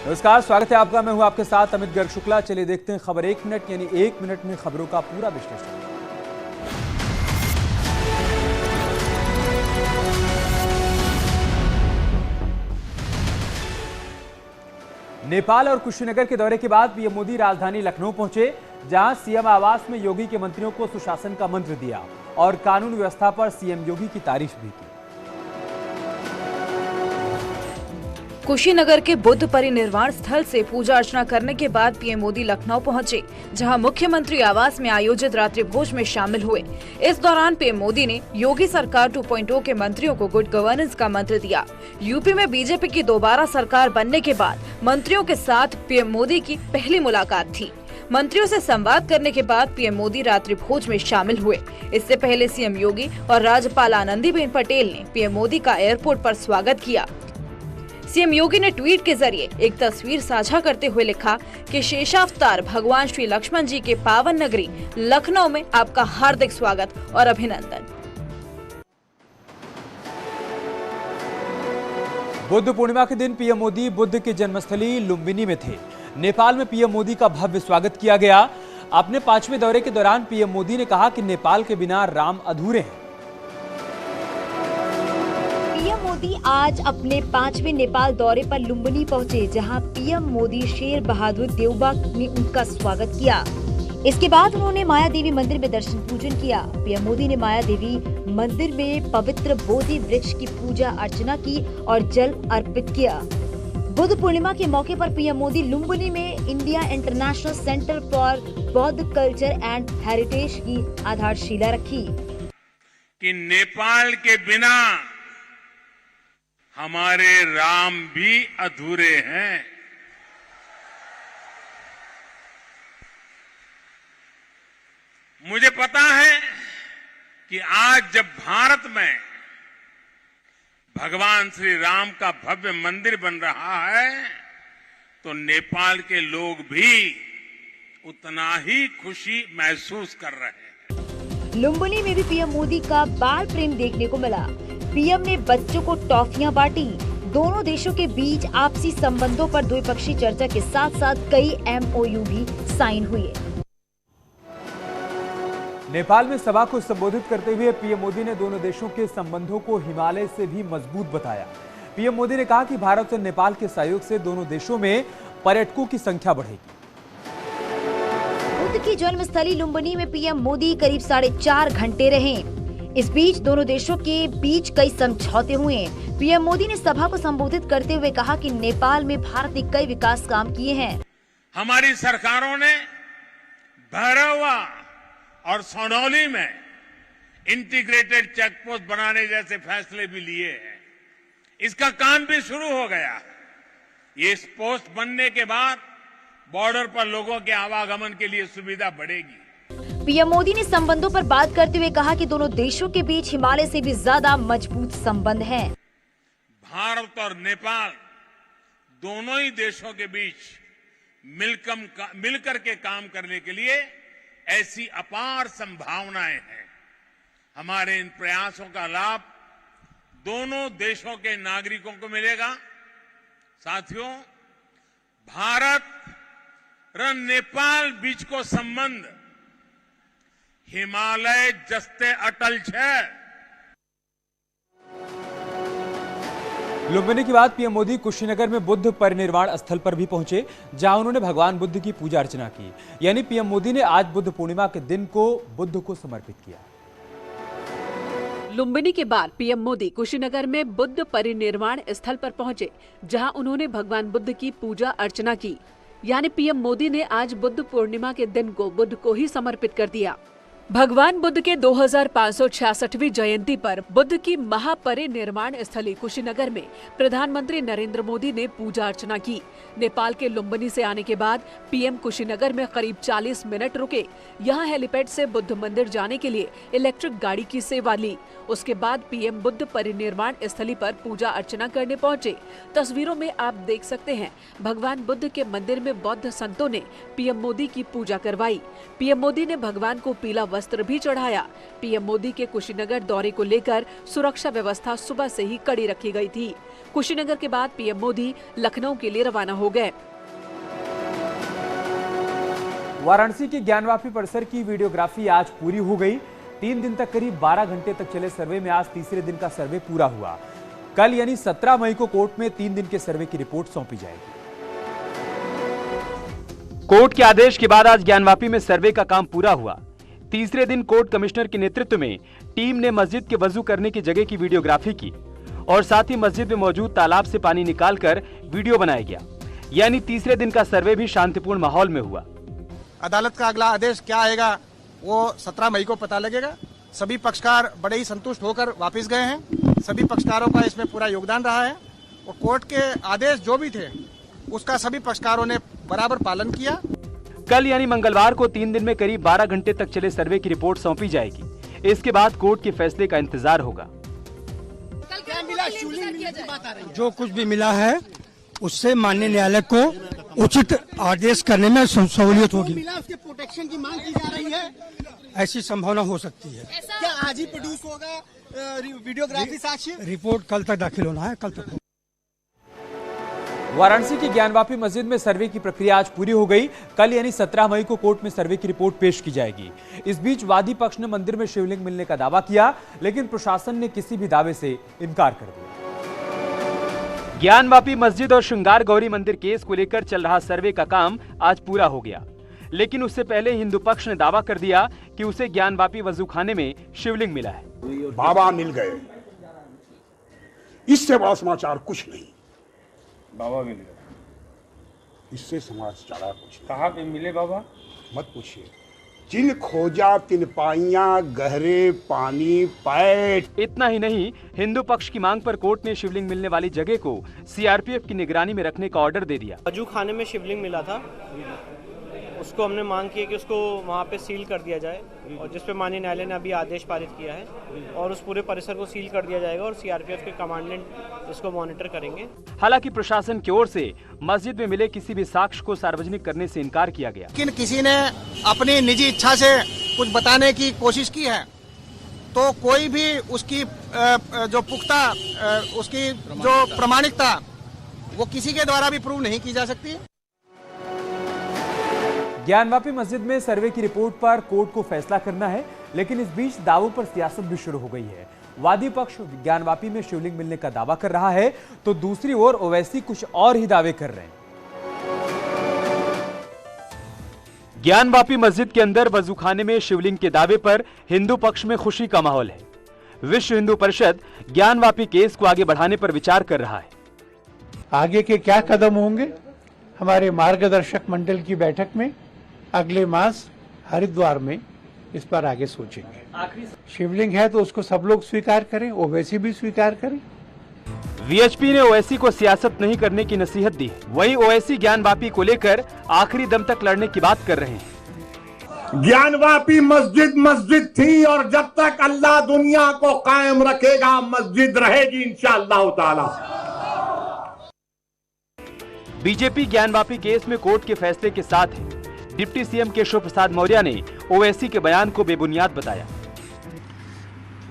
नमस्कार, स्वागत है आपका। मैं हूं आपके साथ अमित गर्ग शुक्ला। चलिए देखते हैं खबर 1 मिनट यानी 1 मिनट में खबरों का पूरा विश्लेषण। नेपाल और कुशीनगर के दौरे के बाद पीएम मोदी राजधानी लखनऊ पहुंचे, जहां सीएम आवास में योगी के मंत्रियों को सुशासन का मंत्र दिया और कानून व्यवस्था पर सीएम योगी की तारीफ भी की। कुशीनगर के बुद्ध परिनिर्वाण स्थल से पूजा अर्चना करने के बाद पीएम मोदी लखनऊ पहुंचे, जहां मुख्यमंत्री आवास में आयोजित रात्रि भोज में शामिल हुए। इस दौरान पीएम मोदी ने योगी सरकार 2.0 के मंत्रियों को गुड गवर्नेंस का मंत्र दिया। यूपी में बीजेपी की दोबारा सरकार बनने के बाद मंत्रियों के साथ पीएम मोदी की पहली मुलाकात थी। मंत्रियों से संवाद करने के बाद पीएम मोदी रात्रि भोज में शामिल हुए। इससे पहले सीएम योगी और राज्यपाल आनंदीबेन पटेल ने पीएम मोदी का एयरपोर्ट पर स्वागत किया। सीएम योगी ने ट्वीट के जरिए एक तस्वीर साझा करते हुए लिखा कि शेषावतार भगवान श्री लक्ष्मण जी के पावन नगरी लखनऊ में आपका हार्दिक स्वागत और अभिनंदन। बुद्ध पूर्णिमा के दिन पीएम मोदी बुद्ध की जन्मस्थली लुम्बिनी में थे। नेपाल में पीएम मोदी का भव्य स्वागत किया गया। अपने 5वें दौरे के दौरान पीएम मोदी ने कहा कि नेपाल के बिना राम अधूरे हैं। पीएम मोदी आज अपने 5वें नेपाल दौरे पर लुम्बिनी पहुंचे, जहां पीएम मोदी शेर बहादुर देउबा ने उनका स्वागत किया। इसके बाद उन्होंने माया देवी मंदिर में दर्शन पूजन किया। पीएम मोदी ने माया देवी मंदिर में पवित्र बोधि वृक्ष की पूजा अर्चना की और जल अर्पित किया। बुद्ध पूर्णिमा के मौके पर पीएम मोदी लुम्बिनी में इंडिया इंटरनेशनल सेंटर फॉर बौद्ध कल्चर एंड हेरिटेज की आधारशिला रखी। कि नेपाल के बिना हमारे राम भी अधूरे हैं। मुझे पता है कि आज जब भारत में भगवान श्री राम का भव्य मंदिर बन रहा है, तो नेपाल के लोग भी उतना ही खुशी महसूस कर रहे हैं। लुम्बिनी में भी पीएम मोदी का बाल प्रेम देखने को मिला। पीएम ने बच्चों को टॉफियां बांटी। दोनों देशों के बीच आपसी संबंधों पर द्विपक्षीय चर्चा के साथ साथ कई MOU भी साइन हुए। नेपाल में सभा को संबोधित करते हुए पीएम मोदी ने दोनों देशों के संबंधों को हिमालय से भी मजबूत बताया। पीएम मोदी ने कहा कि भारत और नेपाल के सहयोग से दोनों देशों में पर्यटकों की संख्या बढ़ेगी। बुद्ध की जन्मस्थली लुम्बिनी में पीएम मोदी करीब 4.5 घंटे रहे। इस बीच दोनों देशों के बीच कई समझौते हुए। पीएम मोदी ने सभा को संबोधित करते हुए कहा कि नेपाल में भारत ने कई विकास काम किए हैं। हमारी सरकारों ने भैरवा और सोनौली में इंटीग्रेटेड चेक पोस्ट बनाने जैसे फैसले भी लिए हैं। इसका काम भी शुरू हो गया है। ये पोस्ट बनने के बाद बॉर्डर पर लोगों के आवागमन के लिए सुविधा बढ़ेगी। पीएम मोदी ने संबंधों पर बात करते हुए कहा कि दोनों देशों के बीच हिमालय से भी ज्यादा मजबूत संबंध हैं। भारत और नेपाल दोनों ही देशों के बीच मिलकर के काम करने के लिए ऐसी अपार संभावनाएं हैं। हमारे इन प्रयासों का लाभ दोनों देशों के नागरिकों को मिलेगा। साथियों, भारत और नेपाल बीच को संबंध हिमालय जस्ते अटल है। लुम्बिनी के बाद पीएम मोदी कुशीनगर में बुद्ध परिनिर्वाण स्थल पर भी पहुंचे, जहां उन्होंने भगवान बुद्ध की पूजा अर्चना की। यानी पीएम मोदी ने आज बुद्ध पूर्णिमा के दिन को बुद्ध को समर्पित किया। लुम्बिनी के बाद पीएम मोदी कुशीनगर में बुद्ध परिनिर्वाण स्थल पर पहुंचे, जहां उन्होंने भगवान बुद्ध की पूजा अर्चना की। यानी पीएम मोदी ने आज बुद्ध पूर्णिमा के दिन को बुद्ध को ही समर्पित कर दिया। भगवान बुद्ध के 2566वीं जयंती पर बुद्ध की महापरिनिर्वाण स्थली कुशीनगर में प्रधानमंत्री नरेंद्र मोदी ने पूजा अर्चना की। नेपाल के लुम्बिनी से आने के बाद पीएम कुशीनगर में करीब 40 मिनट रुके। यहां हेलीपैड से बुद्ध मंदिर जाने के लिए इलेक्ट्रिक गाड़ी की सेवा ली। उसके बाद पीएम बुद्ध परिनिर्वाण स्थली पर पूजा अर्चना करने पहुंचे। तस्वीरों में आप देख सकते हैं, भगवान बुद्ध के मंदिर में बौद्ध संतों ने पीएम मोदी की पूजा करवाई। पीएम मोदी ने भगवान को पीला वस्त्र भी चढ़ाया। पीएम मोदी के कुशीनगर दौरे को लेकर सुरक्षा व्यवस्था सुबह से ही कड़ी रखी गई थी। कुशीनगर के बाद पीएम मोदी लखनऊ के लिए रवाना हो गए। वाराणसी के ज्ञानवापी परिसर की वीडियोग्राफी आज पूरी हो गई। 3 दिन तक करीब 12 घंटे तक चले सर्वे में आज तीसरे दिन का सर्वे पूरा हुआ। कल यानी 17 मई को कोर्ट में 3 दिन के सर्वे की रिपोर्ट सौंपी जाएगी। कोर्ट के आदेश के बाद आज ज्ञानवापी में सर्वे का काम पूरा हुआ। तीसरे दिन कोर्ट कमिश्नर के नेतृत्व में टीम ने मस्जिद के वजू करने की जगह की वीडियोग्राफी की और साथ ही मस्जिद में मौजूद तालाब से पानी निकालकर वीडियो बनाया गया। यानी तीसरे दिन का सर्वे भी शांतिपूर्ण माहौल में हुआ। अदालत का अगला आदेश क्या आएगा वो 17 मई को पता लगेगा। सभी पक्षकार बड़े ही संतुष्ट होकर वापस गए हैं। सभी पक्षकारों का इसमें पूरा योगदान रहा है और कोर्ट के आदेश जो भी थे उसका सभी पक्षकारों ने बराबर पालन किया। कल यानी मंगलवार को 3 दिन में करीब 12 घंटे तक चले सर्वे की रिपोर्ट सौंपी जाएगी। इसके बाद कोर्ट के फैसले का इंतजार होगा। जो कुछ भी मिला है उससे माननीय न्यायालय को उचित आदेश करने में सहूलियत होगी। उसके प्रोटेक्शन की मांग की जा रही है, ऐसी संभावना हो सकती है। क्या आज ही प्रोड्यूस होगा वीडियोग्राफी साक्ष्य? रिपोर्ट कल तक दाखिल होना है, कल तक। वाराणसी की ज्ञानवापी मस्जिद में सर्वे की प्रक्रिया आज पूरी हो गई। कल यानी 17 मई को कोर्ट में सर्वे की रिपोर्ट पेश की जाएगी। इस बीच वादी पक्ष ने मंदिर में शिवलिंग मिलने का दावा किया, लेकिन प्रशासन ने किसी भी दावे से इनकार कर दिया। ज्ञानवापी मस्जिद और श्रृंगार गौरी मंदिर केस को लेकर चल रहा सर्वे का काम आज पूरा हो गया, लेकिन उससे पहले हिंदू पक्ष ने दावा कर दिया कि उसे ज्ञानवापी वजूखाने में शिवलिंग मिला है। बाबा मिल गए, इससे बड़ा समाचार कुछ नहीं। बाबा मिल गए, इससे समाचार कुछ नहीं। कहाँ पे मिले बाबा? मत पूछिए। जिन खोजा तिन पाइयां गहरे पानी पैठ। इतना ही नहीं, हिंदू पक्ष की मांग पर कोर्ट ने शिवलिंग मिलने वाली जगह को सीआरपीएफ की निगरानी में रखने का ऑर्डर दे दिया। वजू खाने में शिवलिंग मिला था, उसको हमने मांग की है कि उसको वहाँ पे सील कर दिया जाए और जिस पे माननीय न्यायालय ने अभी आदेश पारित किया है और उस पूरे परिसर को सील कर दिया जाएगा और सीआरपीएफ के कमांडेंट इसको मॉनिटर करेंगे। हालांकि प्रशासन की ओर से मस्जिद में मिले किसी भी साक्ष्य को सार्वजनिक करने से इनकार किया गया। लेकिन किसी ने अपनी निजी इच्छा से कुछ बताने की कोशिश की है तो कोई भी उसकी जो पुख्ता उसकी जो प्रामाणिकता वो किसी के द्वारा भी प्रूव नहीं की जा सकती। ज्ञानवापी मस्जिद में सर्वे की रिपोर्ट पर कोर्ट को फैसला करना है, लेकिन इस बीच दावों पर सियासत भी शुरू हो गई है। वादी पक्ष ज्ञानवापी में शिवलिंग मिलने का दावा कर रहा है तो दूसरी ओर ओवैसी कुछ और ही दावे कर रहे हैं। ज्ञानवापी मस्जिद के अंदर वजूखाने में शिवलिंग के दावे पर हिंदू पक्ष में खुशी का माहौल है। विश्व हिंदू परिषद ज्ञानवापी केस को आगे बढ़ाने पर विचार कर रहा है। आगे के क्या कदम होंगे, हमारे मार्गदर्शक मंडल की बैठक में अगले मास हरिद्वार में इस पर आगे सोचेंगे। शिवलिंग है तो उसको सब लोग स्वीकार करें, ओवैसी भी स्वीकार करें। वीएचपी ने ओवैसी को सियासत नहीं करने की नसीहत दी। वहीं ओवैसी ज्ञानवापी को लेकर आखिरी दम तक लड़ने की बात कर रहे हैं। ज्ञानवापी मस्जिद थी और जब तक अल्लाह दुनिया को कायम रखेगा मस्जिद रहेगी इंशाअल्लाह ताला। बीजेपी ज्ञानवापी केस में कोर्ट के फैसले के साथ है। डिप्टी सीएम केशव प्रसाद मौर्य ने ओवैसी के बयान को बेबुनियाद बताया।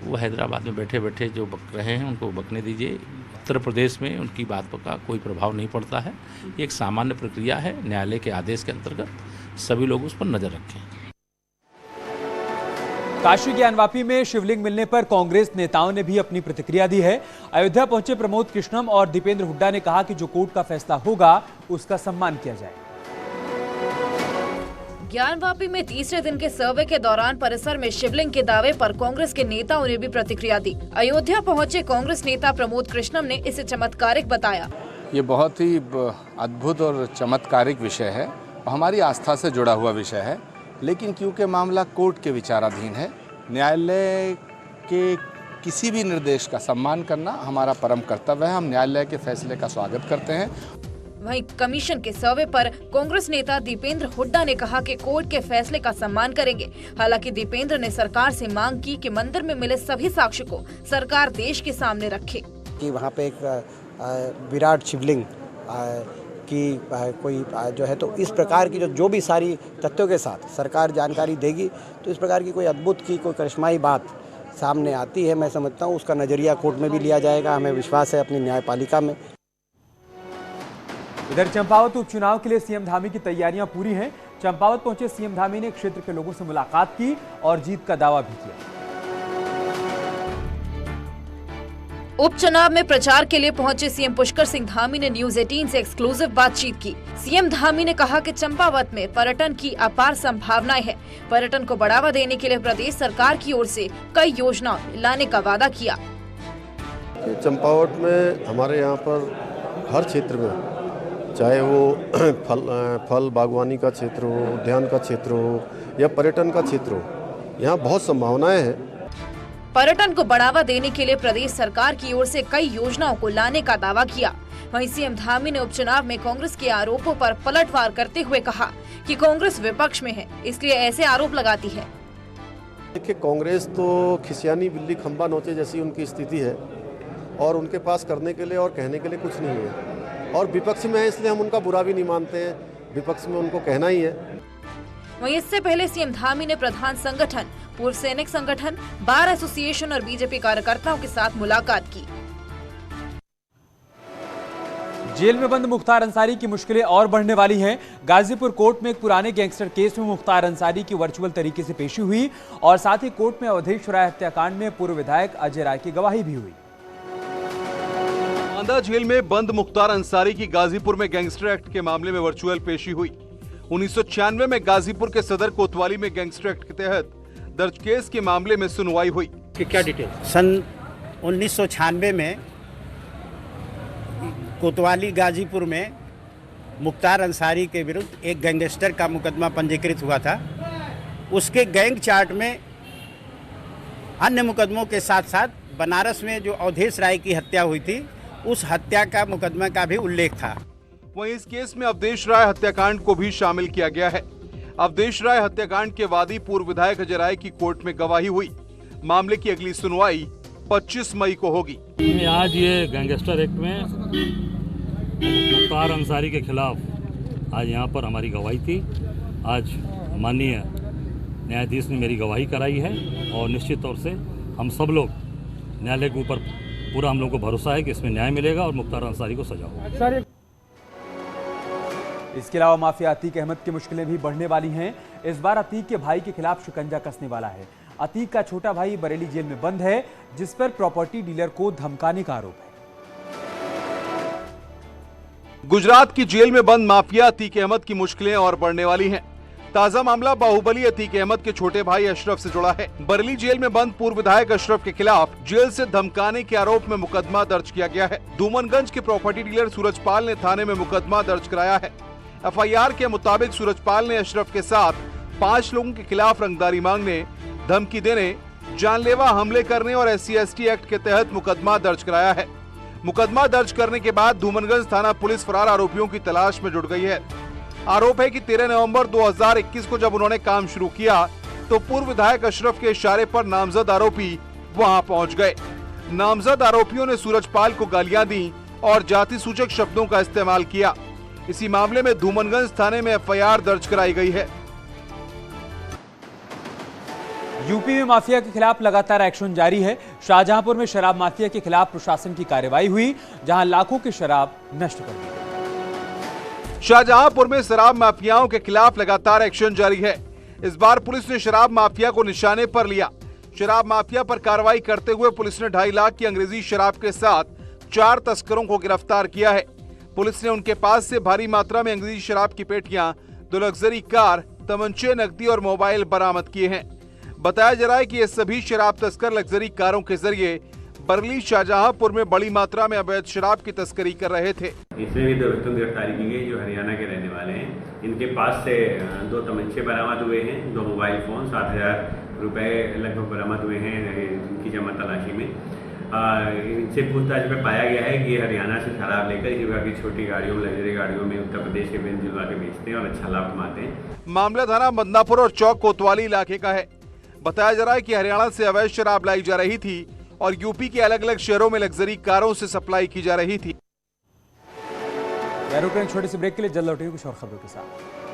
वो हैदराबाद में बैठे बैठे जो बक रहे हैं उनको बकने दीजिए। उत्तर प्रदेश में उनकी बात का कोई प्रभाव नहीं पड़ता है। ये एक सामान्य प्रक्रिया है। न्यायालय के आदेश के अंतर्गत सभी लोग उस पर नजर रखें। काशी ज्ञानवापी में शिवलिंग मिलने पर कांग्रेस नेताओं ने भी अपनी प्रतिक्रिया दी है। अयोध्या पहुंचे प्रमोद कृष्णम और दीपेंद्र हुड्डा ने कहा कि जो कोर्ट का फैसला होगा उसका सम्मान किया जाए। ज्ञानवापी में तीसरे दिन के सर्वे के दौरान परिसर में शिवलिंग के दावे पर कांग्रेस के नेताओं ने भी प्रतिक्रिया दी। अयोध्या पहुंचे कांग्रेस नेता प्रमोद कृष्णम ने इसे चमत्कारिक बताया। ये बहुत ही अद्भुत और चमत्कारिक विषय है, हमारी आस्था से जुड़ा हुआ विषय है, लेकिन क्योंकि मामला कोर्ट के विचाराधीन है, न्यायालय के किसी भी निर्देश का सम्मान करना हमारा परम कर्तव्य है। हम न्यायालय के फैसले का स्वागत करते हैं। वहीं कमीशन के सर्वे पर कांग्रेस नेता दीपेंद्र हुड्डा ने कहा कि कोर्ट के फैसले का सम्मान करेंगे। हालांकि दीपेंद्र ने सरकार से मांग की कि मंदिर में मिले सभी साक्ष्य को सरकार देश के सामने रखे। कि वहाँ पे एक विराट शिवलिंग कि कोई जो है, तो इस प्रकार की जो भी सारी तथ्यों के साथ सरकार जानकारी देगी तो इस प्रकार की कोई अद्भुत की कोई करिश्माई बात सामने आती है। मैं समझता हूँ उसका नज़रिया कोर्ट में भी लिया जाएगा। हमें विश्वास है अपनी न्यायपालिका में। इधर चंपावत उपचुनाव के लिए सीएम धामी की तैयारियां पूरी हैं। चंपावत पहुंचे सीएम धामी ने क्षेत्र के लोगों से मुलाकात की और जीत का दावा भी किया। उपचुनाव में प्रचार के लिए पहुंचे सीएम पुष्कर सिंह धामी ने न्यूज 18 से एक्सक्लूसिव बातचीत की। सीएम धामी ने कहा कि चंपावत में पर्यटन की अपार संभावनाएं हैं। पर्यटन को बढ़ावा देने के लिए प्रदेश सरकार की ओर से कई योजनाएं लाने का वादा किया। चंपावत में हमारे यहाँ पर हर क्षेत्र में, चाहे वो फल बागवानी का क्षेत्र हो, उद्यान का क्षेत्र हो या पर्यटन का क्षेत्र हो, यहाँ बहुत संभावनाएं हैं। पर्यटन को बढ़ावा देने के लिए प्रदेश सरकार की ओर से कई योजनाओं को लाने का दावा किया। वहीं सीएम धामी ने उपचुनाव में कांग्रेस के आरोपों पर पलटवार करते हुए कहा कि कांग्रेस विपक्ष में है, इसलिए ऐसे आरोप लगाती है। देखिए, कांग्रेस तो खिसियानी बिल्ली खंबा नोचे जैसी उनकी स्थिति है और उनके पास करने के लिए और कहने के लिए कुछ नहीं है, और विपक्ष में है इसलिए हम उनका बुरा भी नहीं मानते हैं। विपक्ष में उनको कहना ही है। वहीं इससे पहले सीएम धामी ने प्रधान संगठन, पूर्व सैनिक संगठन, बार एसोसिएशन और बीजेपी कार्यकर्ताओं के साथ मुलाकात की। जेल में बंद मुख्तार अंसारी की मुश्किलें और बढ़ने वाली हैं। गाजीपुर कोर्ट में एक पुराने गैंगस्टर केस में मुख्तार अंसारी की वर्चुअल तरीके से पेशी हुई और साथ ही कोर्ट में अवधेश राय हत्याकांड में पूर्व विधायक अजय राय की गवाही भी हुई। बांदा जेल में बंद मुख्तार अंसारी की गाजीपुर में गैंगस्टर एक्ट के मामले में वर्चुअल पेशी हुई। 1996 में गाजीपुर के सदर कोतवाली में गैंगस्टर एक्ट के तहत दर्ज केस के मामले में सुनवाई हुई। क्या डिटेल? सन 1996 में कोतवाली गाजीपुर में मुख्तार अंसारी के विरुद्ध एक गैंगस्टर का मुकदमा पंजीकृत हुआ था। उसके गैंग चार्ट में अन्य मुकदमों के साथ साथ बनारस में जो अवधेश राय की हत्या हुई थी, उस हत्या का मुकदमा का भी उल्लेख था। वहीं इस केस में अवधेश राय हत्याकांड को भी शामिल किया गया है। अवधेश राय हत्याकांड के वादी पूर्व विधायक अजय राय की कोर्ट में गवाही हुई। मामले की अगली सुनवाई 25 मई को होगी। आज ये गैंगस्टर एक्ट में मुख्तार अंसारी के खिलाफ आज यहाँ पर हमारी गवाही थी। आज माननीय न्यायाधीश ने मेरी गवाही कराई है और निश्चित तौर से हम सब लोग न्यायालय के ऊपर पूरा हम लोग को भरोसा है कि इसमें न्याय मिलेगा और मुख्तार अंसारी को सजा होगी। इसके अलावा माफिया अतीक अहमद की मुश्किलें भी बढ़ने वाली हैं। इस बार अतीक के भाई के खिलाफ शिकंजा कसने वाला है। अतीक का छोटा भाई बरेली जेल में बंद है, जिस पर प्रॉपर्टी डीलर को धमकाने का आरोप है। गुजरात की जेल में बंद माफिया अतीक अहमद की मुश्किलें और बढ़ने वाली हैं। ताजा मामला बाहुबली अतीक अहमद के छोटे भाई अशरफ से जुड़ा है। बरेली जेल में बंद पूर्व विधायक अशरफ के खिलाफ जेल से धमकाने के आरोप में मुकदमा दर्ज किया गया है। धूमनगंज के प्रॉपर्टी डीलर सूरजपाल ने थाने में मुकदमा दर्ज कराया है। एफआईआर के मुताबिक सूरजपाल ने अशरफ के साथ 5 लोगों के खिलाफ रंगदारी मांगने, धमकी देने, जानलेवा हमले करने और SC/ST एक्ट के तहत मुकदमा दर्ज कराया है। मुकदमा दर्ज करने के बाद धूमनगंज थाना पुलिस फरार आरोपियों की तलाश में जुट गई है। आरोप है कि 13 नवंबर 2021 को जब उन्होंने काम शुरू किया तो पूर्व विधायक अशरफ के इशारे पर नामजद आरोपी वहां पहुंच गए। नामजद आरोपियों ने सूरजपाल को गालियां दी और जाति सूचक शब्दों का इस्तेमाल किया। इसी मामले में धूमनगंज थाने में एफआईआर दर्ज कराई गई है। यूपी में माफिया के खिलाफ लगातार एक्शन जारी है। शाहजहांपुर में शराब माफिया के खिलाफ प्रशासन की कार्रवाई हुई, जहां लाखों की शराब नष्ट कर दी गई। शाहजहांपुर में शराब माफियाओं के खिलाफ लगातार एक्शन जारी है। इस बार पुलिस ने शराब माफिया को निशाने पर लिया। शराब माफिया पर कार्रवाई करते हुए पुलिस ने 2.5 लाख की अंग्रेजी शराब के साथ 4 तस्करों को गिरफ्तार किया है। पुलिस ने उनके पास से भारी मात्रा में अंग्रेजी शराब की पेटियां, 2 लग्जरी कार, तमंचे, नकदी और मोबाइल बरामद किए हैं। बताया जा रहा है कि ये सभी शराब तस्कर लग्जरी कारों के जरिए बरेली शाहजहांपुर में बड़ी मात्रा में अवैध शराब की तस्करी कर रहे थे। इसमें भी 2 व्यक्तियों की गिरफ्तारी की गई जो हरियाणा के रहने वाले हैं। इनके पास से 2 तमंचे बरामद हुए हैं, 2 मोबाइल फोन, 7,000 रुपए लगभग बरामद हुए हैं इनकी जमा तलाशी में। इनसे पूछताछ में पाया गया है कि ये हरियाणा से शराब लेकर इसी प्रकार की छोटी गाड़ियों, लग्जरी गाड़ियों में उत्तर प्रदेश के विभिन्न जिलों के बेचते हैं और अच्छा लाभ कमाते हैं। मामला थाना बदनापुर और चौक कोतवाली इलाके का है। बताया जा रहा है कि हरियाणा से अवैध शराब लाई जा रही थी और यूपी के अलग अलग शहरों में लग्जरी कारों से सप्लाई की जा रही थी। रुक रहे हैं छोटे से ब्रेक के लिए, जल्द लौटेंगे कुछ और खबरों के साथ।